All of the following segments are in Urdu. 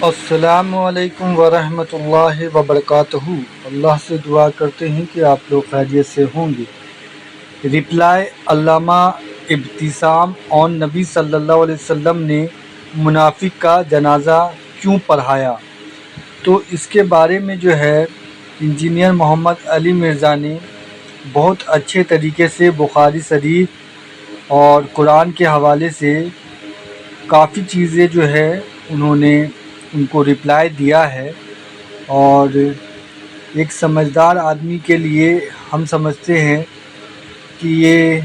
السلام علیکم ورحمۃ اللہ وبرکاتہ۔ اللہ سے دعا کرتے ہیں کہ آپ لوگ خیریت سے ہوں گے۔ رپلائی علامہ ابتسام آن نبی صلی اللہ علیہ وسلم نے منافق کا جنازہ کیوں پڑھایا؟ تو اس کے بارے میں جو ہے انجینئر محمد علی مرزا نے بہت اچھے طریقے سے بخاری شریف اور قرآن کے حوالے سے کافی چیزیں جو ہے انہوں نے ان کو رپلائی دیا ہے، اور ایک سمجھدار آدمی کے لیے ہم سمجھتے ہیں کہ یہ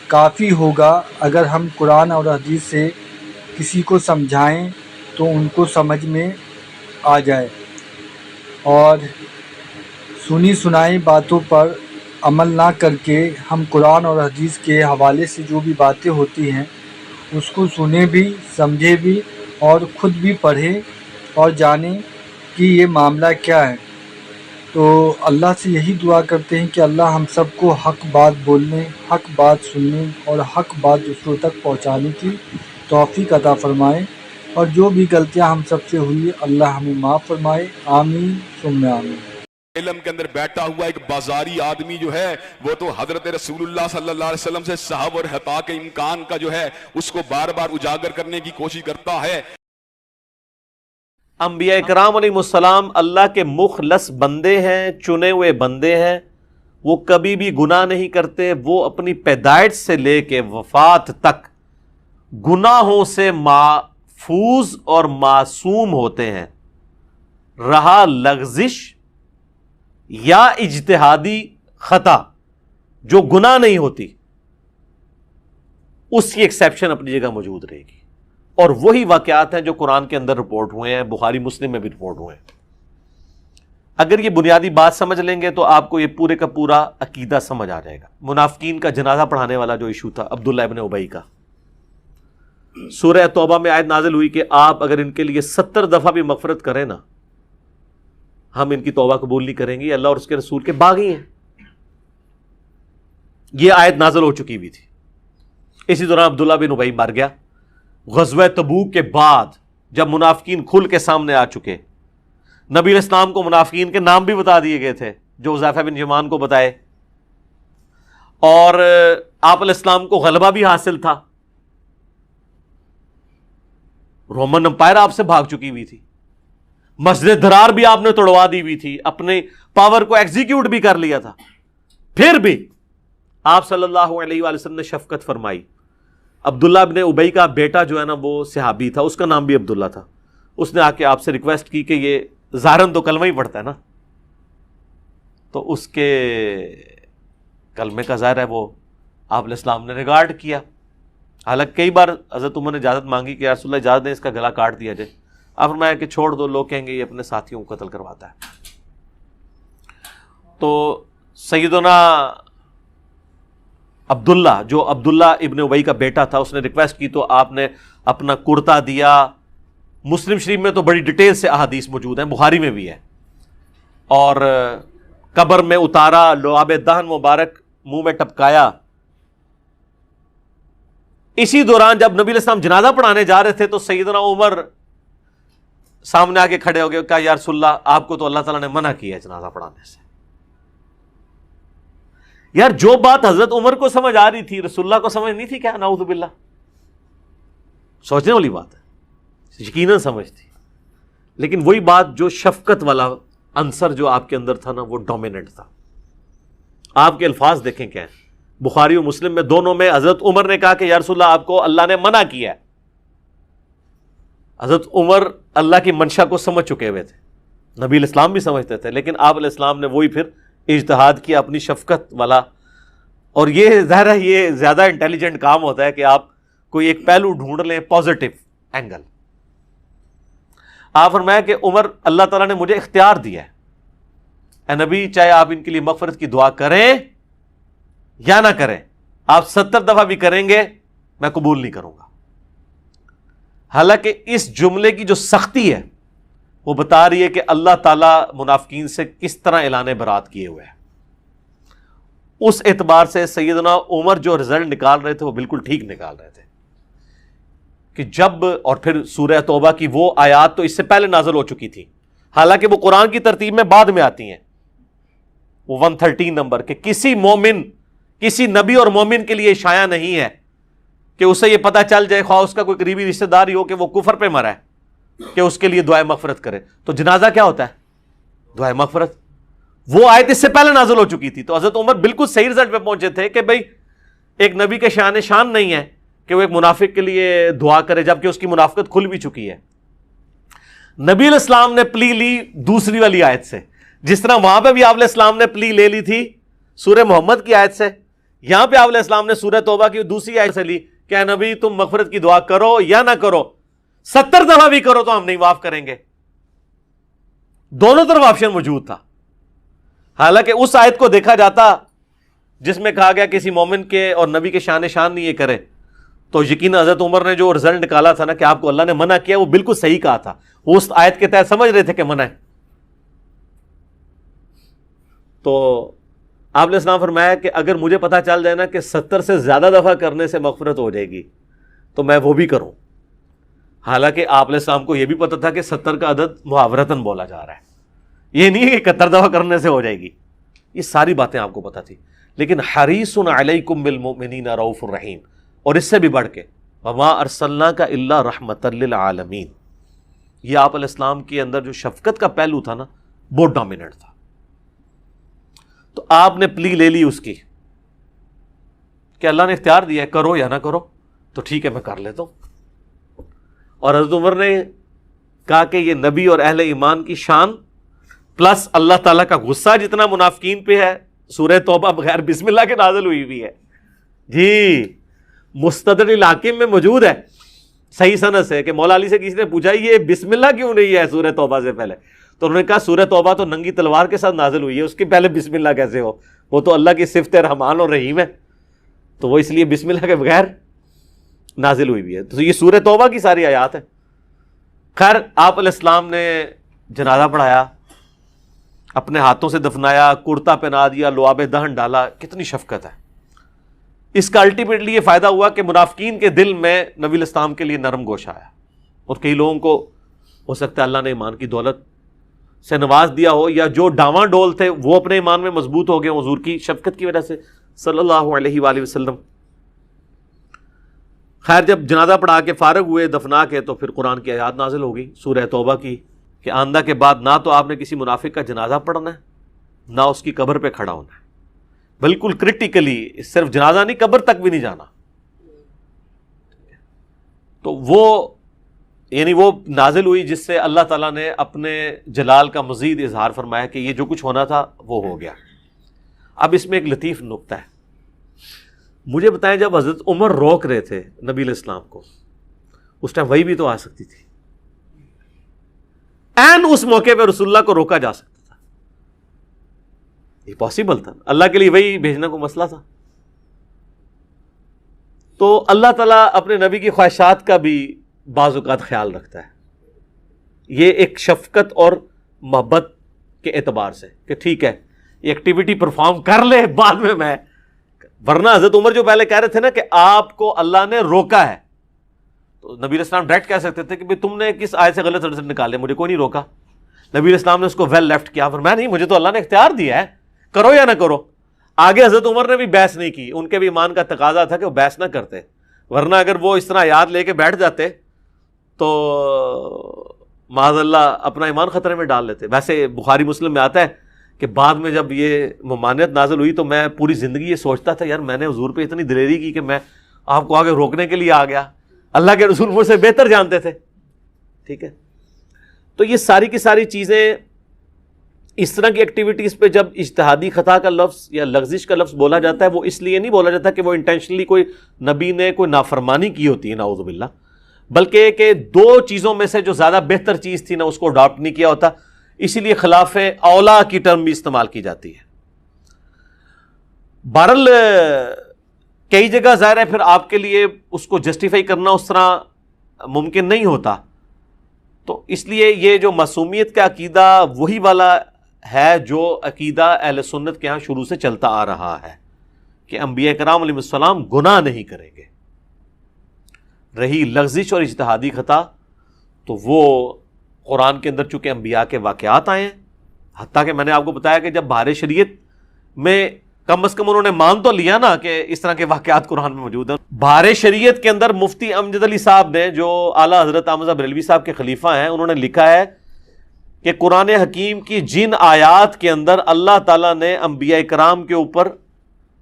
کافی ہوگا اگر ہم قرآن اور حدیث سے کسی کو سمجھائیں تو ان کو سمجھ میں آ جائے، اور سنی سنائی باتوں پر عمل نہ کر کے ہم قرآن اور حدیث کے حوالے سے جو بھی باتیں ہوتی ہیں اس کو سنیں بھی، سمجھے بھی، اور خود بھی پڑھیں اور جانیں کہ یہ معاملہ کیا ہے۔ تو اللہ سے یہی دعا کرتے ہیں کہ اللہ ہم سب کو حق بات بولنے، حق بات سننے اور حق بات دوسروں تک پہنچانے کی توفیق عطا فرمائے، اور جو بھی غلطیاں ہم سب سے ہوئی اللہ ہمیں معاف فرمائے، آمین ثم آمین۔ علم کے اندر بیٹھا ہوا ایک بازاری آدمی جو ہے وہ تو حضرت رسول اللہ صلی اللہ علیہ وسلم سے صحب اور حتا کے امکان کا جو ہے اس کو بار بار اجاگر کرنے کی کوشش کرتا ہے۔ انبیاء کرام علیہ السلام اللہ کے مخلص بندے ہیں، چنے ہوئے بندے ہیں، وہ کبھی بھی گناہ نہیں کرتے، وہ اپنی پیدائش سے لے کے وفات تک گناہوں سے محفوظ اور معصوم ہوتے ہیں۔ رہا لغزش یا اجتہادی خطا جو گناہ نہیں ہوتی، اس کی ایکسیپشن اپنی جگہ موجود رہے گی، اور وہی واقعات ہیں جو قرآن کے اندر رپورٹ ہوئے ہیں، بخاری مسلم میں بھی رپورٹ ہوئے ہیں۔ اگر یہ بنیادی بات سمجھ لیں گے تو آپ کو یہ پورے کا پورا عقیدہ سمجھ آ جائے گا۔ منافقین کا جنازہ پڑھانے والا جو ایشو تھا عبداللہ ابن ابی کا، سورہ توبہ میں آیت نازل ہوئی کہ آپ اگر ان کے لیے 70 دفعہ بھی مغفرت کریں نا، ہم ان کی توبہ قبول نہیں کریں گے، یہ اللہ اور اس کے رسول کے باغی ہیں۔ یہ آیت نازل ہو چکی ہوئی تھی۔ اسی دوران عبداللہ بن ابی مر گیا۔ غزوہ تبوک کے بعد جب منافقین کھل کے سامنے آ چکے، نبی علیہ السلام کو منافقین کے نام بھی بتا دیے گئے تھے جو حذیفہ بن یمان کو بتائے، اور آپ علیہ السلام کو غلبہ بھی حاصل تھا۔ رومن امپائر آپ سے بھاگ چکی ہوئی تھی، مسجد درار بھی آپ نے توڑوا دی ہوئی تھی، اپنے پاور کو ایگزیکیوٹ بھی کر لیا تھا، پھر بھی آپ صلی اللہ علیہ وآلہ وسلم نے شفقت فرمائی۔ عبداللہ ابن ابی کا بیٹا جو ہے نا وہ صحابی تھا، اس کا نام بھی عبداللہ تھا، اس نے آ کے آپ سے ریکویسٹ کی کہ یہ ظاہراً تو کلمہ ہی پڑھتا ہے نا، تو اس کے کلمے کا ظاہر ہے وہ آپ علیہ السلام نے ریگارڈ کیا۔ حالانکہ کئی بار حضرت عمر نے اجازت مانگی کہ یا رسول اللہ اجازت دیں اس کا گلا کاٹ دیا جائے، آپ فرمایا کہ چھوڑ دو، لوگ کہیں گے یہ اپنے ساتھیوں کو قتل کرواتا ہے۔ تو سیدنا عبداللہ جو عبداللہ ابن ابی کا بیٹا تھا، اس نے ریکویسٹ کی تو آپ نے اپنا کرتا دیا۔ مسلم شریف میں تو بڑی ڈیٹیل سے احادیث موجود ہیں، بخاری میں بھی ہے، اور قبر میں اتارا، لعاب دہن مبارک منہ میں ٹپکایا۔ اسی دوران جب نبی علیہ السلام جنازہ پڑھانے جا رہے تھے تو سیدنا عمر سامنے آ کے کھڑے ہو گئے، کہا یا رسول اللہ آپ کو تو اللہ تعالیٰ نے منع کیا ہے جنازہ پڑھانے سے۔ یار جو بات حضرت عمر کو سمجھ آ رہی تھی رسول اللہ کو سمجھ نہیں تھی کیا؟ نعوذ باللہ، سوچنے والی بات ہے، یقیناً سمجھ تھی، لیکن وہی بات جو شفقت والا عنصر جو آپ کے اندر تھا نا وہ ڈومیننٹ تھا۔ آپ کے الفاظ دیکھیں کیا ہیں، بخاری و مسلم میں دونوں میں حضرت عمر نے کہا کہ یا رسول اللہ آپ کو اللہ نے منع کیا ہے۔ حضرت عمر اللہ کی منشا کو سمجھ چکے ہوئے تھے، نبی علیہ السلام بھی سمجھتے تھے، لیکن آپ علیہ السلام نے وہی پھر اجتہاد کیا اپنی شفقت والا، اور یہ ظاہر ہے یہ زیادہ انٹیلیجنٹ کام ہوتا ہے کہ آپ کوئی ایک پہلو ڈھونڈ لیں، پازیٹو اینگل۔ آپ فرمایا کہ عمر اللہ تعالیٰ نے مجھے اختیار دیا ہے، اے نبی چاہے آپ ان کے لیے مغفرت کی دعا کریں یا نہ کریں، آپ 70 دفعہ بھی کریں گے میں قبول نہیں کروں گا۔ حالانکہ اس جملے کی جو سختی ہے وہ بتا رہی ہے کہ اللہ تعالیٰ منافقین سے کس طرح اعلان برات کیے ہوئے ہیں۔ اس اعتبار سے سیدنا عمر جو رزلٹ نکال رہے تھے وہ بالکل ٹھیک نکال رہے تھے، کہ جب، اور پھر سورہ توبہ کی وہ آیات تو اس سے پہلے نازل ہو چکی تھی، حالانکہ وہ قرآن کی ترتیب میں بعد میں آتی ہیں، وہ 113 نمبر، کہ کسی مومن، کسی نبی اور مومن کے لیے شایع نہیں ہے کہ اسے یہ پتہ چل جائے، خواہ اس کا کوئی قریبی رشتہ دار ہی ہو کہ وہ کفر پہ مرا ہے، کہ اس کے لیے دعائے مغفرت کرے۔ تو جنازہ کیا ہوتا ہے؟ دعائے مغفرت۔ وہ آیت اس سے پہلے نازل ہو چکی تھی، تو حضرت عمر بالکل صحیح رزلٹ پہ پہنچے تھے کہ بھئی ایک نبی کے شان نہیں ہے کہ وہ ایک منافق کے لیے دعا کرے، جبکہ اس کی منافقت کھل بھی چکی ہے۔ نبی علیہ السلام نے پلی لی دوسری والی آیت سے، جس طرح وہاں پہ بھی آپ علیہ السلام نے پلی لے لی تھی سورہ محمد کی آیت سے، یہاں پہ آپ علیہ السلام نے سورہ توبہ کی دوسری آیت سے لی کہ اے نبی تم مغفرت کی دعا کرو یا نہ کرو، 70 دفعہ بھی کرو تو ہم نہیں معاف کریں گے۔ دونوں طرف آپشن موجود تھا۔ حالانکہ اس آیت کو دیکھا جاتا جس میں کہا گیا کسی مومن کے اور نبی کے شان نہیں یہ کرے، تو یقیناً حضرت عمر نے جو رزلٹ نکالا تھا نا کہ آپ کو اللہ نے منع کیا، وہ بالکل صحیح کہا تھا، وہ اس آیت کے تحت سمجھ رہے تھے کہ منع ہے۔ تو آپ نے اسلام فرمایا کہ اگر مجھے پتا چل جائے نا کہ 70 سے زیادہ دفعہ کرنے سے مغفرت ہو جائے گی تو میں وہ بھی کروں۔ حالانکہ آپ علیہ السلام کو یہ بھی پتا تھا کہ 70 کا عدد محاورتاً بولا جا رہا ہے، یہ نہیں ہے کہ 71 دفعہ کرنے سے ہو جائے گی، یہ ساری باتیں آپ کو پتا تھی۔ لیکن حریص علیکم بالمؤمنین رؤوف الرحیم، اور اس سے بھی بڑھ کے وما ارسلناک الا رحمۃ للعالمین، یہ آپ علیہ السلام کے اندر جو شفقت کا پہلو تھا نا وہ ڈومیننٹ تھا۔ تو آپ نے پلی لے لی اس کی کہ اللہ نے اختیار دیا ہے کرو یا نہ کرو، تو ٹھیک ہے میں کر لیتا ہوں۔ اور حضرت عمر نے کہا کہ یہ نبی اور اہل ایمان کی شان پلس اللہ تعالیٰ کا غصہ جتنا منافقین پہ ہے، سورہ توبہ بغیر بسم اللہ کے نازل ہوئی ہوئی ہے جی، مستدرک الحاکم میں موجود ہے صحیح سند سے کہ مولا علی سے کسی نے پوچھا یہ بسم اللہ کیوں نہیں ہے سورہ توبہ سے پہلے، تو انہوں نے کہا سورہ توبہ تو ننگی تلوار کے ساتھ نازل ہوئی ہے، اس کے پہلے بسم اللہ کیسے ہو؟ وہ تو اللہ کی صفت رحمان اور رحیم ہے، تو وہ اس لیے بسم اللہ کے بغیر نازل ہوئی ہے۔ تو یہ سورہ توبہ کی ساری آیات ہیں۔ خیر آپ علیہ السلام نے جنازہ پڑھایا، اپنے ہاتھوں سے دفنایا، کرتا پہنا دیا، لعاب دہن ڈالا، کتنی شفقت ہے۔ اس کا الٹیمیٹلی یہ فائدہ ہوا کہ منافقین کے دل میں نبی علیہ السلام کے لیے نرم گوش آیا، اور کئی لوگوں کو ہو سکتا ہے اللہ نے ایمان کی دولت سے نواز دیا ہو، یا جو ڈاواں ڈول تھے وہ اپنے ایمان میں مضبوط ہو گئے حضور کی شفقت کی وجہ سے صلی اللہ علیہ وآلہ وسلم۔ خیر جب جنازہ پڑھا کے فارغ ہوئے دفنا کے، تو پھر قرآن کی آیات نازل ہو گئی سورہ توبہ کی کہ آئندہ کے بعد نہ تو آپ نے کسی منافق کا جنازہ پڑھنا ہے، نہ اس کی قبر پہ کھڑا ہونا ہے، بالکل کرٹیکلی صرف جنازہ نہیں قبر تک بھی نہیں جانا۔ تو وہ یعنی وہ نازل ہوئی جس سے اللہ تعالیٰ نے اپنے جلال کا مزید اظہار فرمایا کہ یہ جو کچھ ہونا تھا وہ ہو گیا۔ اب اس میں ایک لطیف نکتہ ہے، مجھے بتائیں جب حضرت عمر روک رہے تھے نبی علیہ السلام کو، اس ٹائم وہی بھی تو آ سکتی تھی، این اس موقع پہ رسول اللہ کو روکا جا سکتا تھا، یہ پاسبل تھا، اللہ کے لیے وہی بھیجنا کو مسئلہ تھا۔ تو اللہ تعالیٰ اپنے نبی کی خواہشات کا بھی بعض اوقات خیال رکھتا ہے، یہ ایک شفقت اور محبت کے اعتبار سے کہ ٹھیک ہے یہ ایکٹیویٹی پرفارم کر لے بعد میں ورنہ حضرت عمر جو پہلے کہہ رہے تھے نا کہ آپ کو اللہ نے روکا ہے، تو نبی علیہ السلام ڈائریکٹ کہہ سکتے تھے کہ تم نے کس آیت سے غلط رزلٹ نکالے، مجھے کوئی نہیں روکا۔ نبی علیہ السلام نے اس کو ویل لیفٹ کیا، فرمایا نہیں مجھے تو اللہ نے اختیار دیا ہے، کرو یا نہ کرو۔ آگے حضرت عمر نے بھی بحث نہیں کی، ان کے بھی ایمان کا تقاضا تھا کہ وہ بحث نہ کرتے، ورنہ اگر وہ اس طرح یاد لے کے بیٹھ جاتے تو معاذ اللہ اپنا ایمان خطرے میں ڈال لیتے۔ ویسے بخاری مسلم میں آتا ہے کہ بعد میں جب یہ ممانعت نازل ہوئی تو میں پوری زندگی یہ سوچتا تھا یار میں نے حضور پہ اتنی دلیری کی کہ میں آپ کو آگے روکنے کے لیے آ گیا، اللہ کے رسول مجھ سے بہتر جانتے تھے، ٹھیک ہے۔ تو یہ ساری کی ساری چیزیں اس طرح کی ایکٹیویٹیز پہ جب اجتہادی خطا کا لفظ یا لغزش کا لفظ بولا جاتا ہے، وہ اس لیے نہیں بولا جاتا کہ وہ انٹینشنلی کوئی نبی نے کوئی نافرمانی کی ہوتی ہے نعوذ باللہ، بلکہ کہ دو چیزوں میں سے جو زیادہ بہتر چیز تھی نا اس کو اڈاپٹ نہیں کیا ہوتا، اسی لیے خلاف اولا کی ٹرم بھی استعمال کی جاتی ہے۔ بہرحال کئی جگہ ظاہر ہے پھر آپ کے لیے اس کو جسٹیفائی کرنا اس طرح ممکن نہیں ہوتا، تو اس لیے یہ جو معصومیت کا عقیدہ وہی والا ہے جو عقیدہ اہل سنت کے ہاں شروع سے چلتا آ رہا ہے کہ انبیاء کرام علیہ السلام گناہ نہیں کریں گے۔ رہی لغزش اور اجتہادی خطا تو وہ قرآن کے اندر چونکہ انبیاء کے واقعات آئے ہیں، حتیٰ کہ میں نے آپ کو بتایا کہ جب بہار شریعت میں کم از کم انہوں نے مان تو لیا نا کہ اس طرح کے واقعات قرآن میں موجود ہیں۔ بہار شریعت کے اندر مفتی امجد علی صاحب نے، جو اعلیٰ حضرت احمد بریلوی صاحب کے خلیفہ ہیں، انہوں نے لکھا ہے کہ قرآن حکیم کی جن آیات کے اندر اللہ تعالیٰ نے انبیاء کرام کے اوپر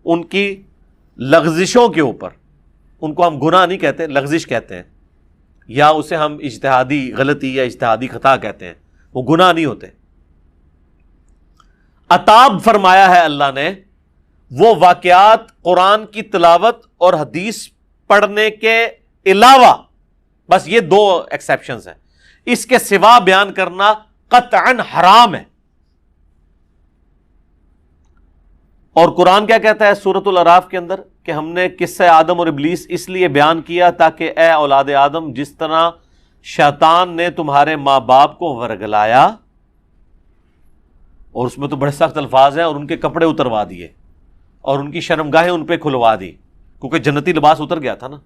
ان کی لغزشوں کے اوپر، ان کو ہم گناہ نہیں کہتے، لغزش کہتے ہیں، یا اسے ہم اجتہادی غلطی یا اجتہادی خطا کہتے ہیں، وہ گناہ نہیں ہوتے، عتاب فرمایا ہے اللہ نے، وہ واقعات قرآن کی تلاوت اور حدیث پڑھنے کے علاوہ، بس یہ دو ایکسیپشنز ہیں، اس کے سوا بیان کرنا قطعاً حرام ہے۔ اور قرآن کیا کہتا ہے سورۃ الاعراف کے اندر کہ ہم نے قصہ آدم اور ابلیس اس لیے بیان کیا تاکہ اے اولاد آدم، جس طرح شیطان نے تمہارے ماں باپ کو ورگلایا، اور اس میں تو بڑے سخت الفاظ ہیں، اور ان کے کپڑے اتروا دیے اور ان کی شرمگاہیں ان پہ کھلوا دی، کیونکہ جنتی لباس اتر گیا تھا نا،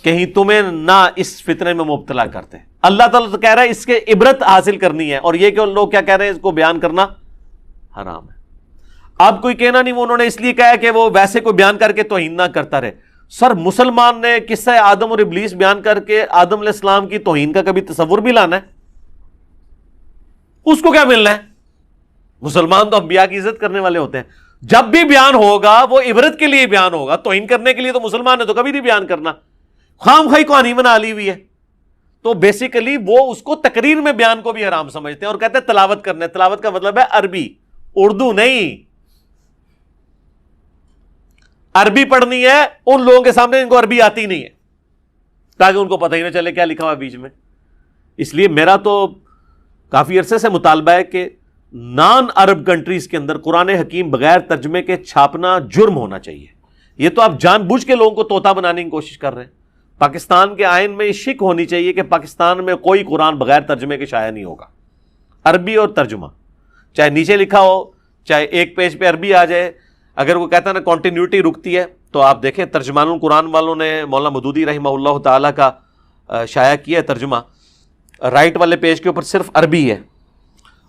کہیں تمہیں نہ اس فتنے میں مبتلا کرتے۔ اللہ تعالیٰ تو کہہ رہا ہے اس کے عبرت حاصل کرنی ہے، اور یہ کہ ان لوگ کیا کہہ رہے ہیں، اس کو بیان کرنا حرام ہے۔ اب کوئی کہنا نہیں وہ انہوں نے اس لیے کہا کہ وہ ویسے کوئی بیان کر کے توہین نہ کرتا رہے۔ سر مسلمان نے قصہ آدم اور ابلیس بیان کر کے آدم علیہ السلام کی توہین کا کبھی تصور بھی لانا ہے؟ اس کو کیا ملنا ہے؟ مسلمان تو انبیاء کی عزت کرنے والے ہوتے ہیں، جب بھی بیان ہوگا وہ عبرت کے لیے بیان ہوگا، توہین کرنے کے لیے تو مسلمان نے تو کبھی نہیں بیان کرنا، خام خواہی کہانی بنا لی ہوئی ہے۔ تو بیسیکلی وہ اس کو تقریر میں بیان کو بھی حرام سمجھتے ہیں اور کہتے ہیں تلاوت کرنا ہے۔ تلاوت کا مطلب ہے عربی، اردو نہیں۔ عربی پڑھنی ہے ان لوگوں کے سامنے جن کو عربی آتی نہیں ہے، تاکہ ان کو پتہ ہی نہ چلے کیا لکھا ہوا بیچ میں۔ اس لیے میرا تو کافی عرصے سے مطالبہ ہے کہ نان عرب کنٹریز کے اندر قرآن حکیم بغیر ترجمے کے چھاپنا جرم ہونا چاہیے۔ یہ تو آپ جان بوجھ کے لوگوں کو طوطا بنانے کی کوشش کر رہے ہیں۔ پاکستان کے آئین میں یہ شک ہونی چاہیے کہ پاکستان میں کوئی قرآن بغیر ترجمے کے شائع نہیں ہوگا، عربی اور ترجمہ، چاہے نیچے لکھا ہو چاہے ایک پیج پہ عربی آ جائے۔ اگر وہ کہتا ہے نا کنٹینیوٹی رکتی ہے، تو آپ دیکھیں ترجمان القرآن والوں نے مولانا مودودی رحمہ اللہ تعالیٰ کا شائع کیا ہے ترجمہ، رائٹ والے پیج کے اوپر صرف عربی ہے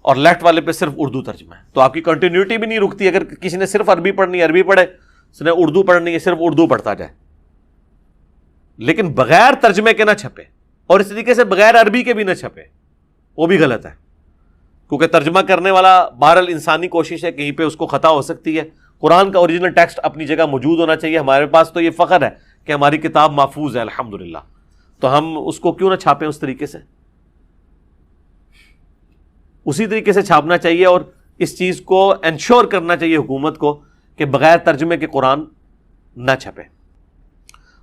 اور لیفٹ والے پہ صرف اردو ترجمہ ہے، تو آپ کی کنٹینیوٹی بھی نہیں رکتی۔ اگر کسی نے صرف عربی پڑھنی ہے عربی پڑھے، اس نے اردو پڑھنی ہے صرف اردو پڑھتا جائے، لیکن بغیر ترجمے کے نہ چھپے، اور اس طریقے سے بغیر عربی کے بھی نہ چھپے، وہ بھی غلط ہے، کیونکہ ترجمہ کرنے والا بہرحال انسانی کوشش ہے، کہیں پہ اس کو خطا ہو سکتی ہے۔ قرآن کا اوریجنل ٹیکسٹ اپنی جگہ موجود ہونا چاہیے۔ ہمارے پاس تو یہ فخر ہے کہ ہماری کتاب محفوظ ہے الحمدللہ، تو ہم اس کو کیوں نہ چھاپیں اس طریقے سے؟ اسی طریقے سے چھاپنا چاہیے، اور اس چیز کو انشور کرنا چاہیے حکومت کو کہ بغیر ترجمے کے قرآن نہ چھپے۔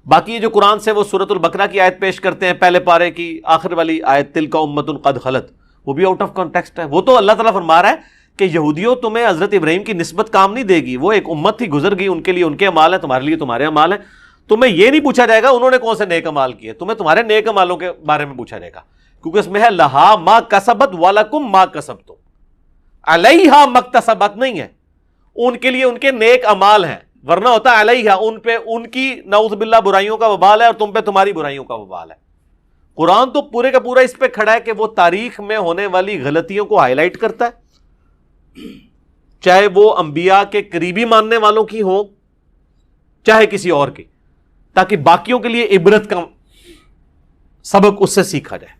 باقی یہ جو قرآن سے وہ سورۃ البقرہ کی آیت پیش کرتے ہیں، پہلے پارے کی آخر والی آیت تلک امۃ قد خلت، وہ بھی آؤٹ آف کانٹیکسٹ ہے۔ وہ تو اللہ تعالیٰ فرما رہا ہے کہ یہودیوں تمہیں حضرت ابراہیم کی نسبت کام نہیں دے گی، وہ ایک امت تھی گزر گئی، ان کے لیے ان کے اعمال ہیں، تمہارے لیے تمہارے اعمال ہیں۔ تمہیں یہ نہیں پوچھا جائے گا انہوں نے کون سے نیک اعمال کیے، تمہیں تمہارے نیک اعمالوں کے بارے میں پوچھا جائے گا، کیونکہ اس میں ہے لہا ما کسبت ولکم ما کسبتم، علیہا مکتسبت نہیں ہے، ان کے لیے ان کے نیک اعمال ہیں، ورنہ ہوتا ہے علیہا، ان پہ ان کی نعوذ باللہ برائیوں کا وبال ہے اور تم پہ تمہاری برائیوں کا وبال ہے۔ قرآن تو پورے کا پورا اس پہ کھڑا ہے کہ وہ تاریخ میں ہونے والی غلطیوں کو ہائی لائٹ کرتا ہے، چاہے وہ انبیاء کے قریبی ماننے والوں کی ہوں چاہے کسی اور کی، تاکہ باقیوں کے لیے عبرت کا سبق اس سے سیکھا جائے۔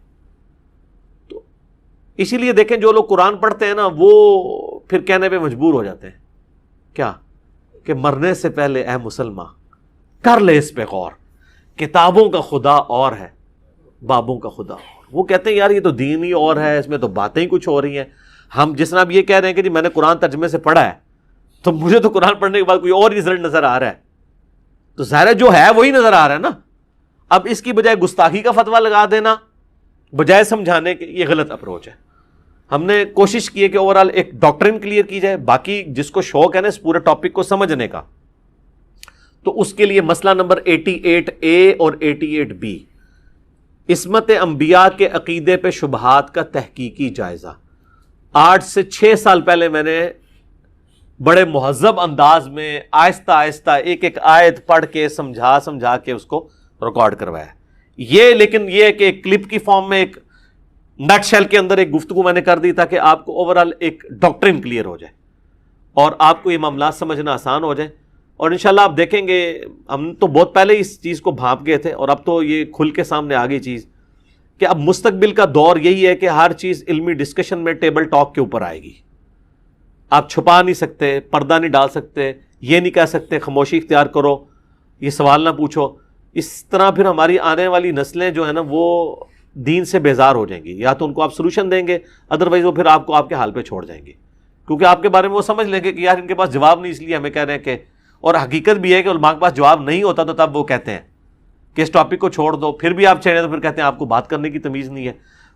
تو اسی لیے دیکھیں جو لوگ قرآن پڑھتے ہیں نا، وہ پھر کہنے پہ مجبور ہو جاتے ہیں کیا کہ مرنے سے پہلے اے مسلمان کر لے اس پہ غور، کتابوں کا خدا اور ہے بابوں کا خدا اور۔ وہ کہتے ہیں یار یہ تو دین ہی اور ہے، اس میں تو باتیں ہی کچھ ہو رہی ہیں۔ ہم جس طرح یہ کہہ رہے ہیں کہ جی میں نے قرآن ترجمے سے پڑھا ہے، تو مجھے تو قرآن پڑھنے کے بعد کوئی اور رزلٹ نظر آ رہا ہے، تو ظاہر ہے جو ہے وہی نظر آ رہا ہے نا۔ اب اس کی بجائے گستاخی کا فتویٰ لگا دینا بجائے سمجھانے کے، یہ غلط اپروچ ہے۔ ہم نے کوشش کی ہے کہ اوورآل ایک ڈاکٹرن کلیئر کی جائے، باقی جس کو شوق ہے نا اس پورے ٹاپک کو سمجھنے کا، تو اس کے لیے مسئلہ نمبر 88A اور 88B، عصمت انبیاء کے عقیدے پہ شبہات کا تحقیقی جائزہ۔ 8 سے 6 سال پہلے میں نے بڑے مہذب انداز میں آہستہ آہستہ ایک ایک آیت پڑھ کے سمجھا کے اس کو ریکارڈ کروایا. یہ لیکن یہ کہ ایک کلپ کی فارم میں ایک نٹ شیل کے اندر ایک گفتگو میں نے کر دی تاکہ آپ کو اوورال ایک ڈاکٹرن کلیئر ہو جائے اور آپ کو یہ معاملات سمجھنا آسان ہو جائے. اور انشاءاللہ آپ دیکھیں گے ہم تو بہت پہلے اس چیز کو بھانپ گئے تھے اور اب تو یہ کھل کے سامنے آ گئی چیز کہ اب مستقبل کا دور یہی ہے کہ ہر چیز علمی ڈسکشن میں ٹیبل ٹاک کے اوپر آئے گی. آپ چھپا نہیں سکتے, پردہ نہیں ڈال سکتے, یہ نہیں کہہ سکتے خاموشی اختیار کرو, یہ سوال نہ پوچھو. اس طرح پھر ہماری آنے والی نسلیں جو ہیں نا وہ دین سے بیزار ہو جائیں گی. یا تو ان کو آپ سلوشن دیں گے, ادروائز وہ پھر آپ کو آپ کے حال پہ چھوڑ جائیں گے, کیونکہ آپ کے بارے میں وہ سمجھ لیں گے کہ یار ان کے پاس جواب نہیں, اس لیے ہمیں کہہ رہے ہیں کہ. اور حقیقت بھی ہے کہ علماء کے پاس جواب نہیں ہوتا تو تب وہ کہتے ہیں کہ اس ٹاپک کو چھوڑ دو, پھر بھی آپ چھیڑیں تو پھر کہتے ہیں آپ کو بات کرنے کی تمیز نہیں ہے.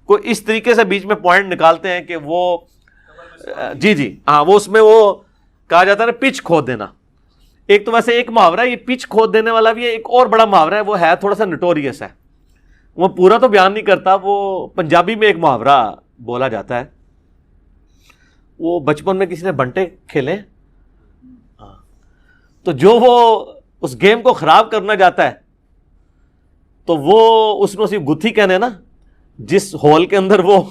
کوئی اس طریقے سے بیچ میں پوائنٹ نکالتے ہیں کہ وہ جی ہاں وہ اس میں وہ کہا جاتا ہے نا پچ کھود دینا. ایک تو ویسے ایک محاورہ ہے یہ پچ کھود دینے والا بھی ہے, ایک اور بڑا محاورہ ہے وہ ہے تھوڑا سا نٹوریس ہے, وہ پورا تو بیان نہیں کرتا. وہ پنجابی میں ایک محاورہ بولا جاتا ہے, وہ بچپن میں کسی نے بنٹے کھیلے تو جو وہ اس گیم کو خراب کرنا جاتا ہے تو وہ اس میں صرف گتھی کہنے نا جس ہول کے اندر وہ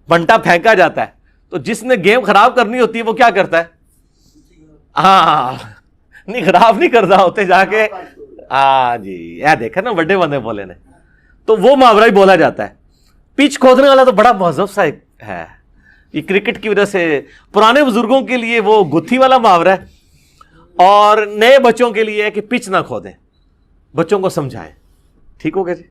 بنٹا پھینکا جاتا ہے, تو جس نے گیم خراب کرنی ہوتی ہے وہ کیا کرتا ہے, ہاں نہیں خراب نہیں کرتا ہوتے جا کے, ہاں جی یہ دیکھا نا بڑے بندے بولے نے, تو وہ محاورہ ہی بولا جاتا ہے. پچ کھودنے والا تو بڑا مہذب سا ایک ہے, یہ کرکٹ کی وجہ سے پرانے بزرگوں کے لیے وہ گتھی والا محاورہ ہے اور نئے بچوں کے لیے ہے کہ پچ نہ کھودیں, بچوں کو سمجھائیں. ٹھیک ہو گیا جی.